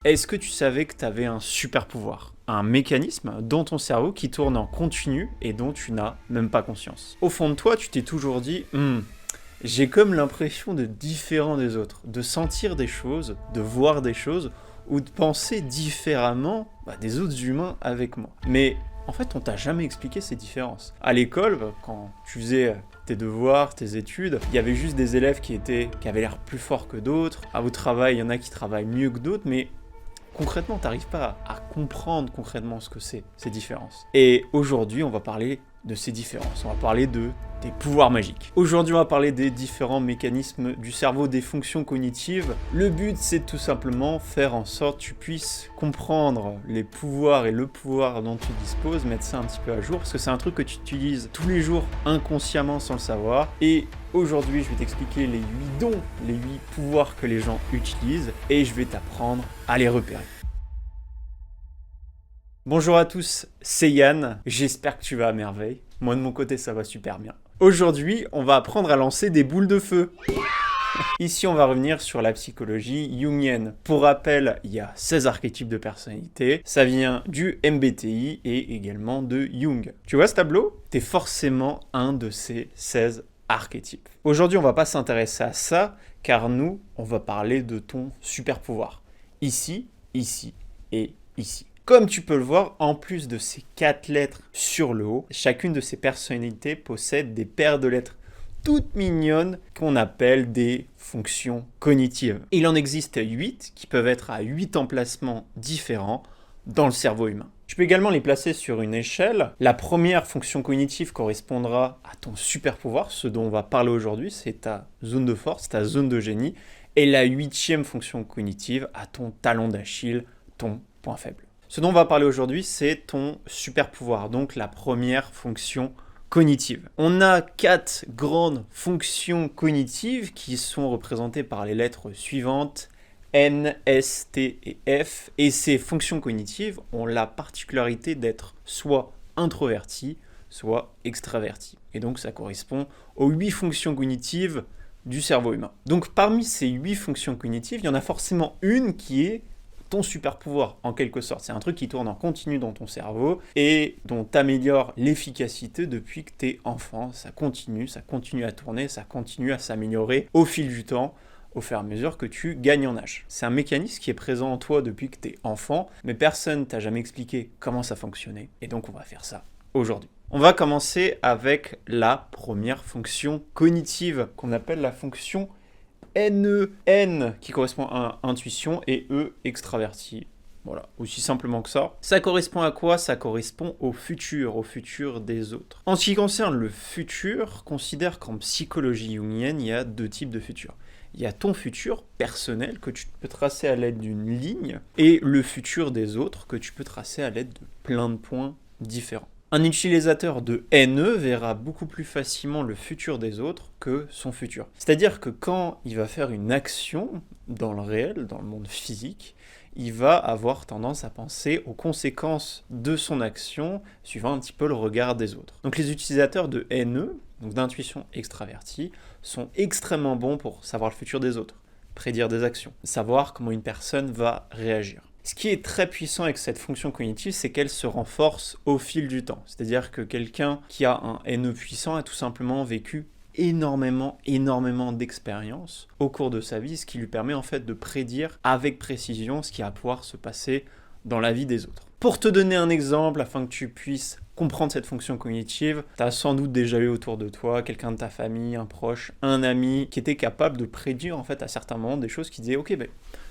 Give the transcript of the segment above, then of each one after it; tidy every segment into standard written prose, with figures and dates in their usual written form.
Est-ce que tu savais que tu avais un super pouvoir? Un mécanisme dans ton cerveau qui tourne en continu et dont tu n'as même pas conscience. Au fond de toi, tu t'es toujours dit j'ai comme l'impression de différent des autres, de sentir des choses, de voir des choses, ou de penser différemment des autres humains avec moi. Mais en fait, on t'a jamais expliqué ces différences. À l'école, quand tu faisais tes devoirs, tes études, il y avait juste des élèves qui avaient l'air plus forts que d'autres. Au travail, il y en a qui travaillent mieux que d'autres, mais concrètement, t'arrives pas à comprendre concrètement ce que c'est, ces différences. Et aujourd'hui, on va parler de ces différences. On va parler des pouvoirs magiques. Aujourd'hui, on va parler des différents mécanismes du cerveau, des fonctions cognitives. Le but, c'est de tout simplement faire en sorte que tu puisses comprendre les pouvoirs et le pouvoir dont tu disposes, mettre ça un petit peu à jour, parce que c'est un truc que tu utilises tous les jours inconsciemment sans le savoir. Et aujourd'hui, je vais t'expliquer les 8 dons, les 8 pouvoirs que les gens utilisent, et je vais t'apprendre à les repérer. Bonjour à tous, c'est Yann, j'espère que tu vas à merveille. Moi de mon côté ça va super bien. Aujourd'hui, on va apprendre à lancer des boules de feu. Ici, on va revenir sur la psychologie jungienne. Pour rappel, il y a 16 archétypes de personnalité. Ça vient du MBTI et également de Jung. Tu vois ce tableau? T'es forcément un de ces 16 archétypes. Aujourd'hui, on va pas s'intéresser à ça, car nous, on va parler de ton super pouvoir. Ici, ici et ici. Comme tu peux le voir, en plus de ces 4 lettres sur le haut, chacune de ces personnalités possède des paires de lettres toutes mignonnes qu'on appelle des fonctions cognitives. Il en existe 8 qui peuvent être à 8 emplacements différents dans le cerveau humain. Tu peux également les placer sur une échelle. La première fonction cognitive correspondra à ton super pouvoir, ce dont on va parler aujourd'hui, c'est ta zone de force, ta zone de génie. Et la 8e fonction cognitive à ton talon d'Achille, ton point faible. Ce dont on va parler aujourd'hui, c'est ton super pouvoir, donc la première fonction cognitive. On a 4 grandes fonctions cognitives qui sont représentées par les lettres suivantes, N, S, T et F. Et ces fonctions cognitives ont la particularité d'être soit introverties, soit extraverties. Et donc ça correspond aux 8 fonctions cognitives du cerveau humain. Donc parmi ces 8 fonctions cognitives, il y en a forcément une qui est ton super pouvoir en quelque sorte. C'est un truc qui tourne en continu dans ton cerveau et dont t'améliore l'efficacité depuis que t'es enfant. Ça continue à tourner, ça continue à s'améliorer au fil du temps, au fur et à mesure que tu gagnes en âge. C'est un mécanisme qui est présent en toi depuis que t'es enfant, mais personne t'a jamais expliqué comment ça fonctionnait. Et donc on va faire ça aujourd'hui. On va commencer avec la première fonction cognitive qu'on appelle la fonction N qui correspond à intuition et E extraverti. Voilà, aussi simplement que ça. Ça correspond à quoi? Ça correspond au futur des autres. En ce qui concerne le futur, considère qu'en psychologie jungienne, il y a 2 types de futur. Il y a ton futur personnel que tu peux tracer à l'aide d'une ligne et le futur des autres que tu peux tracer à l'aide de plein de points différents. Un utilisateur de NE verra beaucoup plus facilement le futur des autres que son futur. C'est-à-dire que quand il va faire une action dans le réel, dans le monde physique, il va avoir tendance à penser aux conséquences de son action, suivant un petit peu le regard des autres. Donc les utilisateurs de NE, donc d'intuition extravertie, sont extrêmement bons pour savoir le futur des autres, prédire des actions, savoir comment une personne va réagir. Ce qui est très puissant avec cette fonction cognitive, c'est qu'elle se renforce au fil du temps. C'est-à-dire que quelqu'un qui a un NE puissant a tout simplement vécu énormément d'expériences au cours de sa vie, ce qui lui permet en fait de prédire avec précision ce qui va pouvoir se passer dans la vie des autres. Pour te donner un exemple, afin que tu puisses comprendre cette fonction cognitive, tu as sans doute déjà eu autour de toi quelqu'un de ta famille, un proche, un ami, qui était capable de prédire en fait à certains moments des choses qui disaient « Ok,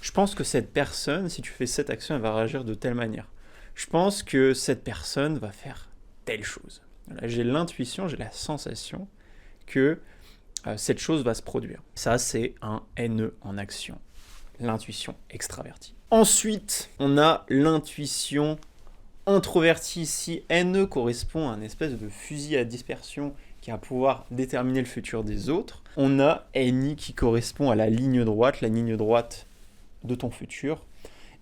je pense que cette personne, si tu fais cette action, elle va réagir de telle manière. Je pense que cette personne va faire telle chose. » Voilà, j'ai l'intuition, j'ai la sensation que cette chose va se produire. Ça, c'est un NE en action, l'intuition extravertie. Ensuite, on a l'intuition introvertie ici. NE correspond à une espèce de fusil à dispersion qui va pouvoir déterminer le futur des autres. On a NI qui correspond à la ligne droite de ton futur,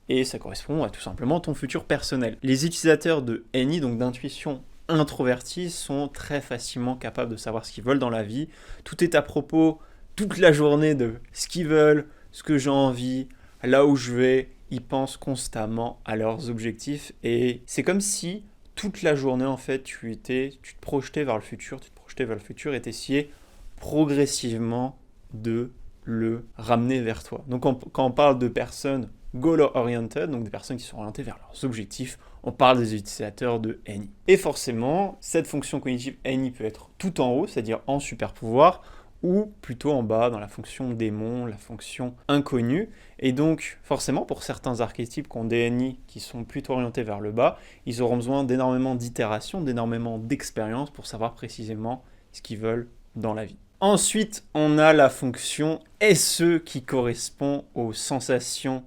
et ça correspond à tout simplement ton futur personnel. Les utilisateurs de NI, donc d'intuition introvertie, sont très facilement capables de savoir ce qu'ils veulent dans la vie. Tout est à propos toute la journée de ce qu'ils veulent, ce que j'ai envie, là où je vais. ils pensent constamment à leurs objectifs et c'est comme si toute la journée, en fait, tu te projetais vers le futur, et t'essayais progressivement de le ramener vers toi. Donc quand on parle de personnes goal-oriented, donc des personnes qui sont orientées vers leurs objectifs, on parle des utilisateurs de NI. Et forcément, cette fonction cognitive NI peut être tout en haut, c'est-à-dire en super pouvoir, ou plutôt en bas dans la fonction démon, la fonction inconnue. Et donc, forcément, pour certains archétypes qui ont des NI qui sont plutôt orientés vers le bas, ils auront besoin d'énormément d'itérations, d'énormément d'expérience pour savoir précisément ce qu'ils veulent dans la vie. Ensuite, on a la fonction SE qui correspond aux sensations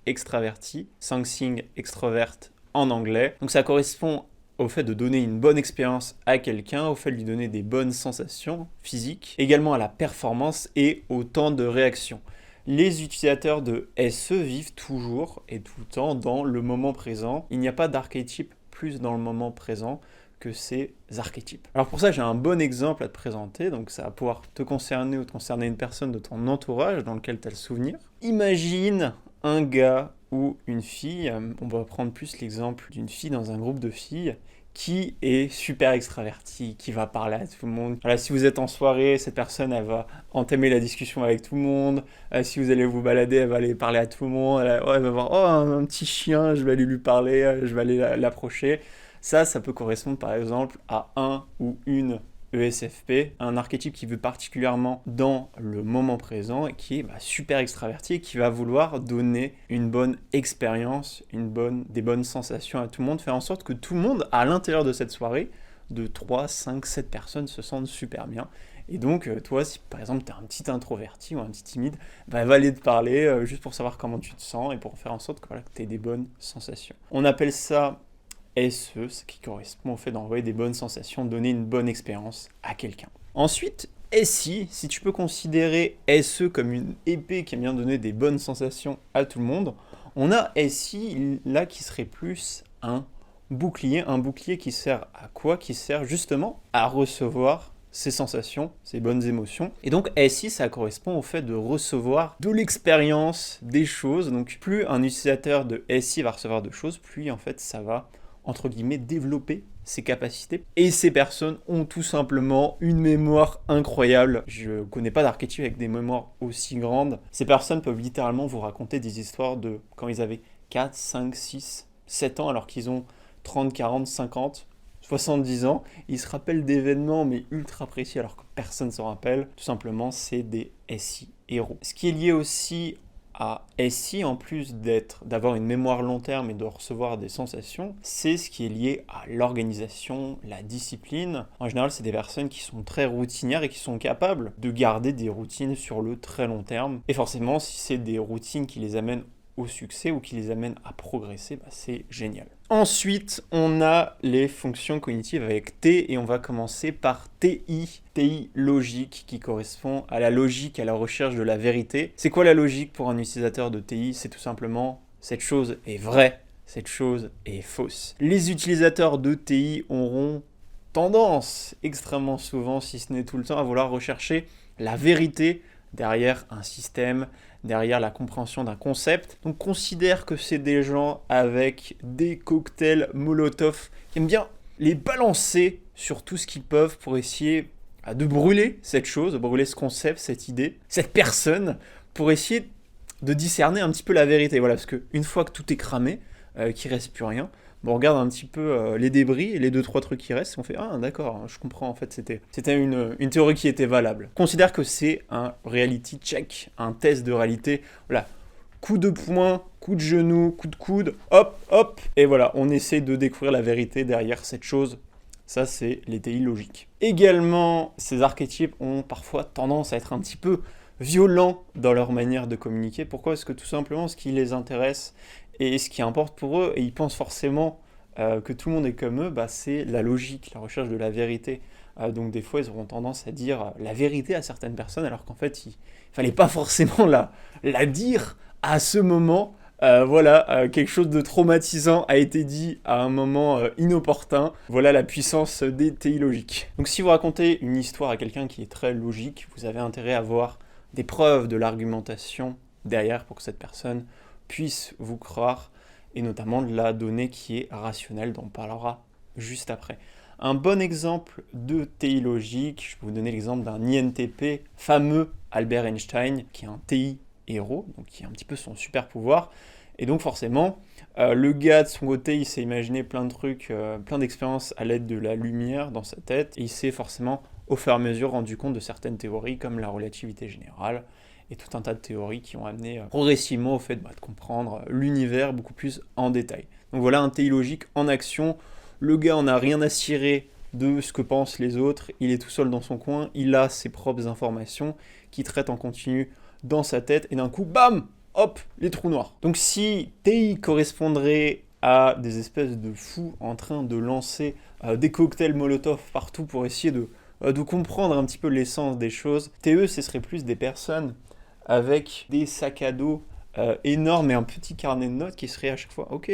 extraverties, sensing extrovert en anglais. Donc ça correspond au fait de donner une bonne expérience à quelqu'un, au fait de lui donner des bonnes sensations physiques, également à la performance et au temps de réaction. Les utilisateurs de SE vivent toujours et tout le temps dans le moment présent. Il n'y a pas d'archétype plus dans le moment présent que ces archétypes. Alors pour ça, j'ai un bon exemple à te présenter, donc ça va pouvoir te concerner ou te concerner une personne de ton entourage dans lequel tu as le souvenir. Imagine un gars ou une fille, on va prendre plus l'exemple d'une fille dans un groupe de filles, qui est super extravertie, qui va parler à tout le monde. Voilà, si vous êtes en soirée, cette personne, elle va entamer la discussion avec tout le monde. Si vous allez vous balader, elle va aller parler à tout le monde. Elle va voir, un petit chien, je vais aller lui parler, je vais aller l'approcher. Ça peut correspondre par exemple à un ou une ESFP, un archétype qui veut particulièrement dans le moment présent et qui est super extraverti et qui va vouloir donner une bonne expérience, des bonnes sensations à tout le monde, faire en sorte que tout le monde, à l'intérieur de cette soirée, de 3, 5, 7 personnes se sentent super bien. Et donc, toi, si par exemple tu es un petit introverti ou un petit timide, elle va aller te parler juste pour savoir comment tu te sens et pour faire en sorte que tu aies des bonnes sensations. On appelle ça SE, ce qui correspond au fait d'envoyer des bonnes sensations, donner une bonne expérience à quelqu'un. Ensuite, SI, si tu peux considérer SE comme une épée qui aime bien donner des bonnes sensations à tout le monde, on a SI là qui serait plus un bouclier qui sert à quoi? Qui sert justement à recevoir ces sensations, ces bonnes émotions. Et donc SI, ça correspond au fait de recevoir de l'expérience, des choses. Donc plus un utilisateur de SI va recevoir de choses, plus en fait ça va entre guillemets développer ses capacités. Et ces personnes ont tout simplement une mémoire incroyable. Je connais pas d'archétype avec des mémoires aussi grandes. Ces personnes peuvent littéralement vous raconter des histoires de quand ils avaient 4, 5, 6, 7 ans alors qu'ils ont 30, 40, 50, 70 ans. Ils se rappellent d'événements mais ultra précis alors que personne ne s'en rappelle. Tout simplement, c'est des SI héros. Ce qui est lié aussi à SI, en plus d'avoir une mémoire long terme et de recevoir des sensations, c'est ce qui est lié à l'organisation, la discipline. En général, c'est des personnes qui sont très routinières et qui sont capables de garder des routines sur le très long terme. Et forcément, si c'est des routines qui les amènent au succès ou qui les amènent à progresser, c'est génial. Ensuite, on a les fonctions cognitives avec T et on va commencer par TI. TI logique qui correspond à la logique, à la recherche de la vérité. C'est quoi la logique pour un utilisateur de TI? C'est tout simplement cette chose est vraie, cette chose est fausse. Les utilisateurs de TI auront tendance extrêmement souvent, si ce n'est tout le temps, à vouloir rechercher la vérité derrière un système, derrière la compréhension d'un concept. Donc considère que c'est des gens avec des cocktails Molotov qui aiment bien les balancer sur tout ce qu'ils peuvent pour essayer de brûler cette chose, de brûler ce concept, cette idée, cette personne, pour essayer de discerner un petit peu la vérité. Voilà, parce qu'une fois que tout est cramé, qu'il ne reste plus rien, on regarde un petit peu les débris et les 2-3 trucs qui restent, et on fait « Ah d'accord, je comprends, en fait c'était une théorie qui était valable ». Considère que c'est un reality check, un test de réalité. Voilà, coup de poing, coup de genou, coup de coude, hop, hop, et voilà, on essaie de découvrir la vérité derrière cette chose. Ça, c'est les TI logiques. Également, ces archétypes ont parfois tendance à être un petit peu violents dans leur manière de communiquer. Pourquoi? Parce que tout simplement, ce qui les intéresse et ce qui importe pour eux, et ils pensent forcément que tout le monde est comme eux, c'est la logique, la recherche de la vérité. Donc des fois, ils auront tendance à dire la vérité à certaines personnes, alors qu'en fait, il ne fallait pas forcément la dire à ce moment. Quelque chose de traumatisant a été dit à un moment inopportun. Voilà la puissance des TI logiques. Donc si vous racontez une histoire à quelqu'un qui est très logique, vous avez intérêt à avoir des preuves de l'argumentation derrière pour que cette personne puissent vous croire, et notamment de la donnée qui est rationnelle, dont on parlera juste après. Un bon exemple de TI logique, je peux vous donner l'exemple d'un INTP fameux Albert Einstein, qui est un TI héros, donc qui est un petit peu son super pouvoir. Et donc forcément, le gars de son côté, il s'est imaginé plein de trucs, plein d'expériences à l'aide de la lumière dans sa tête, et il s'est forcément au fur et à mesure rendu compte de certaines théories comme la relativité générale, et tout un tas de théories qui ont amené progressivement au fait de comprendre l'univers beaucoup plus en détail. Donc voilà un TI logique en action. Le gars en a rien à cirer de ce que pensent les autres, il est tout seul dans son coin, il a ses propres informations qui traitent en continu dans sa tête, et d'un coup, bam, hop, les trous noirs. Donc si TI correspondrait à des espèces de fous en train de lancer des cocktails Molotov partout pour essayer de comprendre un petit peu l'essence des choses, TE, ce serait plus des personnes avec des sacs à dos énormes et un petit carnet de notes qui serait à chaque fois, ok,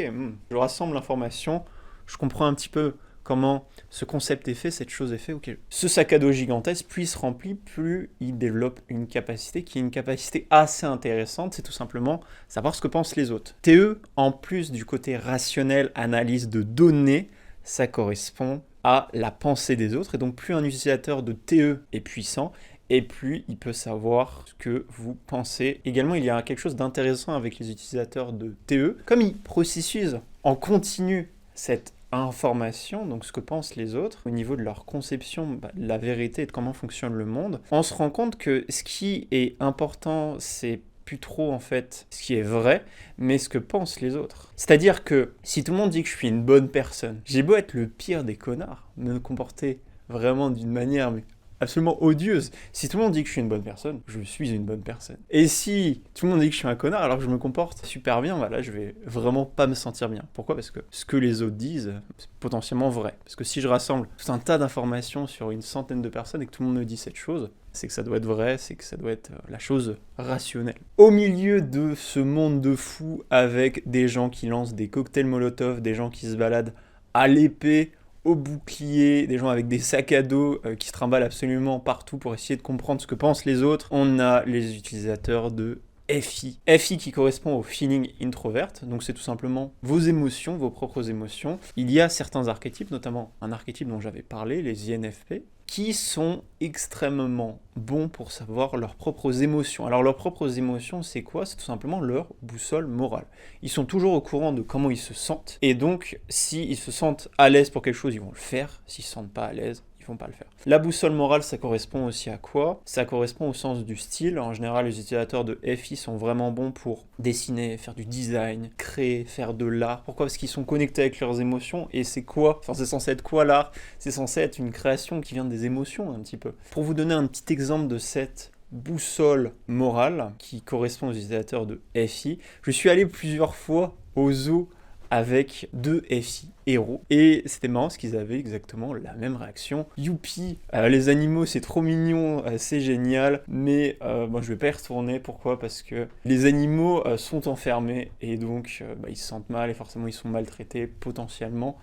je rassemble l'information, je comprends un petit peu comment ce concept est fait, cette chose est faite, ok. Ce sac à dos gigantesque, plus il se remplit, plus il développe une capacité qui est une capacité assez intéressante, c'est tout simplement savoir ce que pensent les autres. TE, en plus du côté rationnel, analyse de données, ça correspond à la pensée des autres, et donc plus un utilisateur de TE est puissant, et plus il peut savoir ce que vous pensez. Également, il y a quelque chose d'intéressant avec les utilisateurs de TE, comme ils processent en continu cette information, donc ce que pensent les autres, au niveau de leur conception de la vérité et de comment fonctionne le monde, on se rend compte que ce qui est important, c'est plus trop en fait ce qui est vrai, mais ce que pensent les autres. C'est-à-dire que si tout le monde dit que je suis une bonne personne, j'ai beau être le pire des connards, me comporter vraiment d'une manière absolument odieuse. Si tout le monde dit que je suis une bonne personne, je suis une bonne personne. Et si tout le monde dit que je suis un connard alors que je me comporte super bien, là je vais vraiment pas me sentir bien. Pourquoi ? Parce que ce que les autres disent, c'est potentiellement vrai. Parce que si je rassemble tout un tas d'informations sur une centaine de personnes et que tout le monde me dit cette chose, c'est que ça doit être vrai, c'est que ça doit être la chose rationnelle. Au milieu de ce monde de fous avec des gens qui lancent des cocktails Molotov, des gens qui se baladent à l'épée, au bouclier, des gens avec des sacs à dos qui se trimballent absolument partout pour essayer de comprendre ce que pensent les autres. On a les utilisateurs de FI. FI qui correspond au feeling introvert, donc c'est tout simplement vos émotions, vos propres émotions. Il y a certains archétypes, notamment un archétype dont j'avais parlé, les INFP, qui sont extrêmement bons pour savoir leurs propres émotions. Alors leurs propres émotions, c'est quoi ? C'est tout simplement leur boussole morale. Ils sont toujours au courant de comment ils se sentent, et donc s'ils se sentent à l'aise pour quelque chose, ils vont le faire. S'ils ne se sentent pas à l'aise, ils vont pas le faire. La boussole morale, ça correspond aussi à quoi ? Ça correspond au sens du style. En général, les utilisateurs de FI sont vraiment bons pour dessiner, faire du design, créer, faire de l'art. Pourquoi ? Parce qu'ils sont connectés avec leurs émotions, et c'est quoi ? Enfin, c'est censé être quoi l'art ? C'est censé être une création qui vient des émotions un petit peu. Pour vous donner un petit exemple de cette boussole morale qui correspond aux utilisateurs de FI, je suis allé plusieurs fois au zoo avec deux FI héros. Et c'était marrant parce qu'ils avaient exactement la même réaction. Youpi, les animaux c'est trop mignon, c'est génial, mais bon, je vais pas y retourner. Pourquoi ? Parce que les animaux sont enfermés et donc ils se sentent mal et forcément ils sont maltraités potentiellement.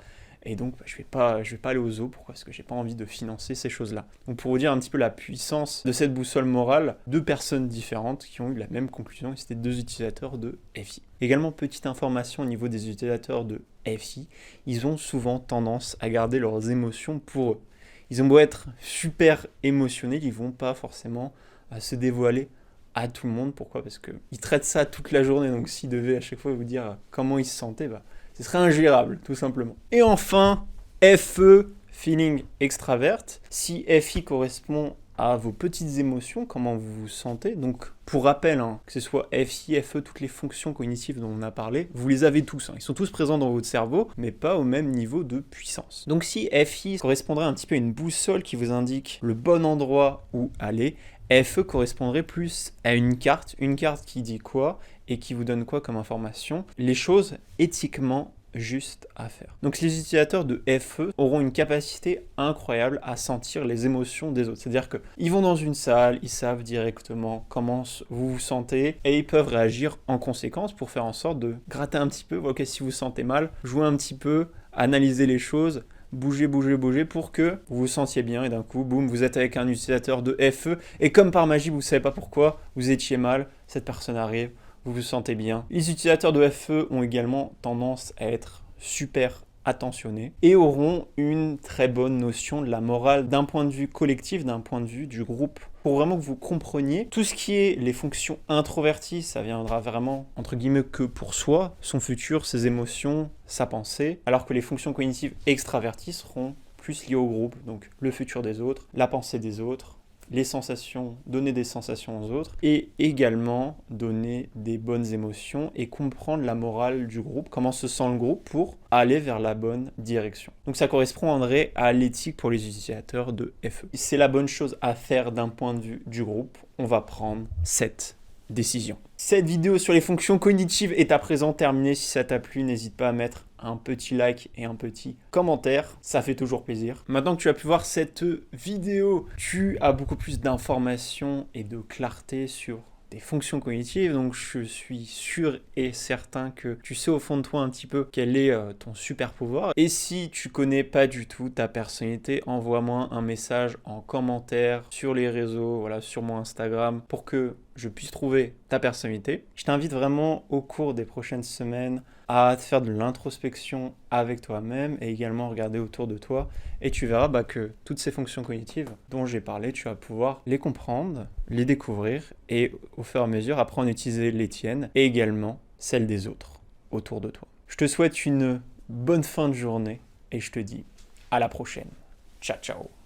Et donc, je vais pas aller au zoo. Pourquoi ? Parce que j'ai pas envie de financer ces choses-là. Donc, pour vous dire un petit peu la puissance de cette boussole morale, deux personnes différentes qui ont eu la même conclusion, et c'était deux utilisateurs de FI. Également, petite information au niveau des utilisateurs de FI, ils ont souvent tendance à garder leurs émotions pour eux. Ils ont beau être super émotionnels, ils vont pas forcément se dévoiler à tout le monde. Pourquoi ? Parce qu'ils traitent ça toute la journée. Donc, s'ils devaient à chaque fois vous dire comment ils se sentaient, ce serait ingérable, tout simplement. Et enfin, FE, feeling extravert. Si FI correspond à vos petites émotions, comment vous vous sentez. Donc, pour rappel, que ce soit FI, FE, toutes les fonctions cognitives dont on a parlé, vous les avez tous. Ils sont tous présents dans votre cerveau, mais pas au même niveau de puissance. Donc, si FI correspondrait un petit peu à une boussole qui vous indique le bon endroit où aller, FE correspondrait plus à une carte qui dit quoi et qui vous donne quoi comme information, les choses éthiquement justes à faire. Donc les utilisateurs de FE auront une capacité incroyable à sentir les émotions des autres. C'est-à-dire qu'ils vont dans une salle, ils savent directement comment vous vous sentez et ils peuvent réagir en conséquence pour faire en sorte de gratter un petit peu, ok, si vous vous sentez mal, jouer un petit peu, analyser les choses, bouger pour que vous vous sentiez bien et d'un coup, boum, vous êtes avec un utilisateur de FE et comme par magie, vous ne savez pas pourquoi, vous étiez mal, cette personne arrive, vous vous sentez bien. Les utilisateurs de FE ont également tendance à être super attentionnés et auront une très bonne notion de la morale d'un point de vue collectif, d'un point de vue du groupe. Pour vraiment que vous compreniez, tout ce qui est les fonctions introverties, ça viendra vraiment, entre guillemets, que pour soi, son futur, ses émotions, sa pensée, alors que les fonctions cognitives extraverties seront plus liées au groupe, donc le futur des autres, la pensée des autres, les sensations, donner des sensations aux autres, et également donner des bonnes émotions et comprendre la morale du groupe, comment se sent le groupe pour aller vers la bonne direction. Donc ça correspondrait à l'éthique pour les utilisateurs de FE. C'est la bonne chose à faire d'un point de vue du groupe. On va prendre cette décision. Cette vidéo sur les fonctions cognitives est à présent terminée. Si ça t'a plu, n'hésite pas à mettre un petit like et un petit commentaire, ça fait toujours plaisir. Maintenant que tu as pu voir cette vidéo, tu as beaucoup plus d'informations et de clarté sur des fonctions cognitives, donc je suis sûr et certain que tu sais au fond de toi un petit peu quel est ton super pouvoir. Et si tu connais pas du tout ta personnalité, envoie-moi un message en commentaire sur les réseaux, voilà, sur mon Instagram, pour que je puisse trouver ta personnalité. Je t'invite vraiment au cours des prochaines semaines à faire de l'introspection avec toi-même et également regarder autour de toi, et tu verras que toutes ces fonctions cognitives dont j'ai parlé, tu vas pouvoir les comprendre, les découvrir et au fur et à mesure apprendre à utiliser les tiennes et également celles des autres autour de toi. Je te souhaite une bonne fin de journée et je te dis à la prochaine. Ciao ciao.